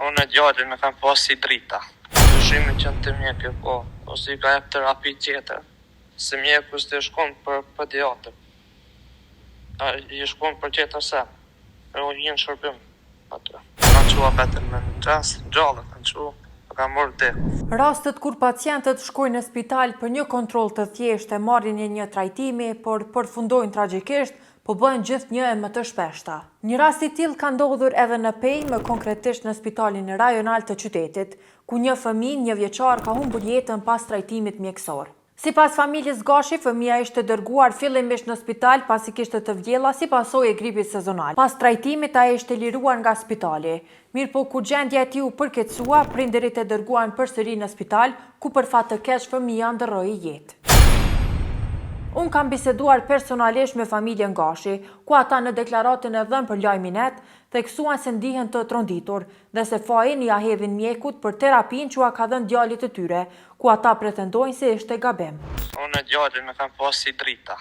Unë e djallin me kam pas si drita. Dyshimin që në të mjekë, po, ose i ka jep terapi tjetër. Se mjeku s'te shkon për pediatër. I shkon për tjetër se. E u jenë shërbim atë. Kanë qua vetën me në gjas, gjallë kanë qua, ka morë deku. Rastet kur pacientët shkojnë në spital për një kontroll të thjeshtë e marrin një trajtimi, por përfundojnë tragjikisht, po bëhen gjithnjë e më të shpeshta. Një rast i tillë ka ndodhur edhe në Pejë, më konkretisht në spitalin rajonal të qytetit, ku një fëmijë 1 vjeçar ka humbur jetën pas trajtimit mjekësor. Sipas familjes Gashi, fëmia ishte dërguar fillimisht në spital pasi kishte të vjella si pasojë e gripit sezonal. Pas trajtimit ai ishte liruar nga spitali. Mirë po kur gjendja e tij u përkeqësua, prindërit e dërguan përsëri në spital, ku për fat të keq fëmia ndroi jetë. Unë kam biseduar personalisht me familjen Gashi, ku ata në deklaratën e dhënë për Lajminet theksuan se ndihen të tronditur dhe se fajin ja hedhin mjekut për terapin që ka dhënë djalit të tyre, ku ata pretendojnë se ishte gabim. Unë e djalin me kam pas si drita.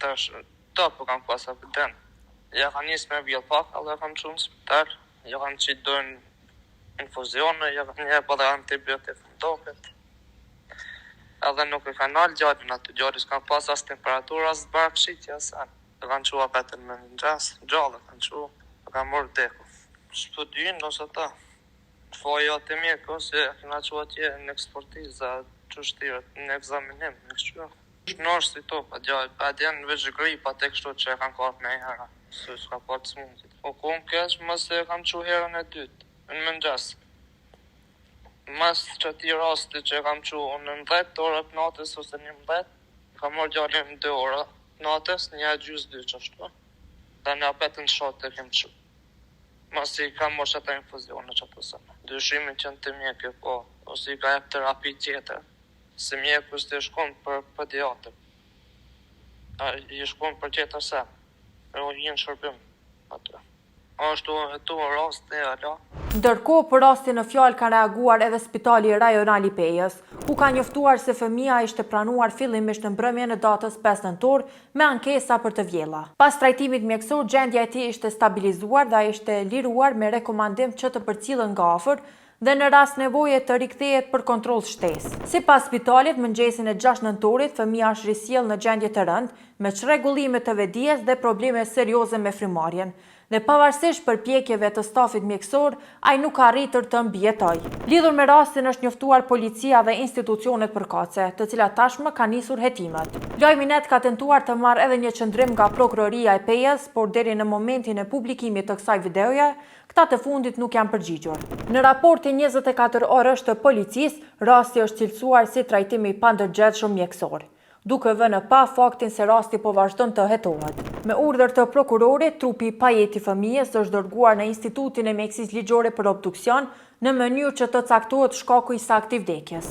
Po kam pas apëten. Ja ka njës me vjell pak, ale kam qënë në spital, ja kam që dojnë infuzione, ja kam një për dhe antibiotik në tokët. Edhe nuk e kanë alë gjallin aty, gjallin s'kan pas as temperatur, as barkshitja sa. E kanë qua vetën me në gjas, gjallë kanë qua, e kanë morë deku. Shpëdyin, ose ta. Foja të mjekë, ose e këna qua tje në eksportiza, që shtirët, në egzaminim, në kështu. Shnosh si to, pa gjallë, pa djenë në veç gripa të kështu që e kanë kart me hera, se s'ka part smundit. O ku më kesh, mëse e kam qua herën e dytë, në mëngjes. Mas që ti rasti që kam që në 10 orë për natës ose 11, kam marrë gjallin 2 orë natës, 1:30 që ashtu. Dhe në apetën shatë e kem që. Mas i kam marrë që ta infuzione që të sëmë. Dyshimin që në të mjekë, po, ose i ka jep terapi tjetër. Se mjeku s'te shkon për pediatër. I shkon për tjetër se. E u jenë shërbim atë. Ashtu e tu rast e ala. Ndërkohë, për rastin në fjalë ka reaguar edhe spitali rajonal i Pejës, ku ka njoftuar se fëmia ishte pranuar fillimisht në mbrëmjen e datës 5 nëntor me ankesa për të vjella. Pas trajtimit mjekësor, gjendja e tij ishte stabilizuar dhe ai ishte liruar me rekomandim që të përcillen nga afër dhe në rast nevoje të rikthehet për kontroll shtesë. Sipas spitalit, mëngjesin e 6 nëntorit, fëmia është risjell në gjendje të rëndë, me çrregullime të vedijes dhe probleme serioze me frymarrjen. Dhe pavarësisht përpjekjeve të stafit mjekësor, ai nuk ka arritur të mbijetojë. Lidhur me rastin është njoftuar policia dhe institucionet përkatëse, të cilat tashmë kanë nisur hetimet. Lajminet ka tentuar të marrë edhe një qendrim nga prokuroria e Pejës, por deri në momentin e publikimit të kësaj videoje, këta të fundit nuk janë përgjigjur. Në raportin 24 orësh të policisë, rasti është cilësuar si trajtim i pandërgjegjshëm mjekësor, duke vënë pa faktin se rasti po vazhdon të hetohet. Me urdhër të prokurorit, trupi i pajet i fëmijës është dërguar në Institutin e Mjekësisë Ligjore për obduksion në mënyrë që të caktohet shkaku i saktë i vdekjes.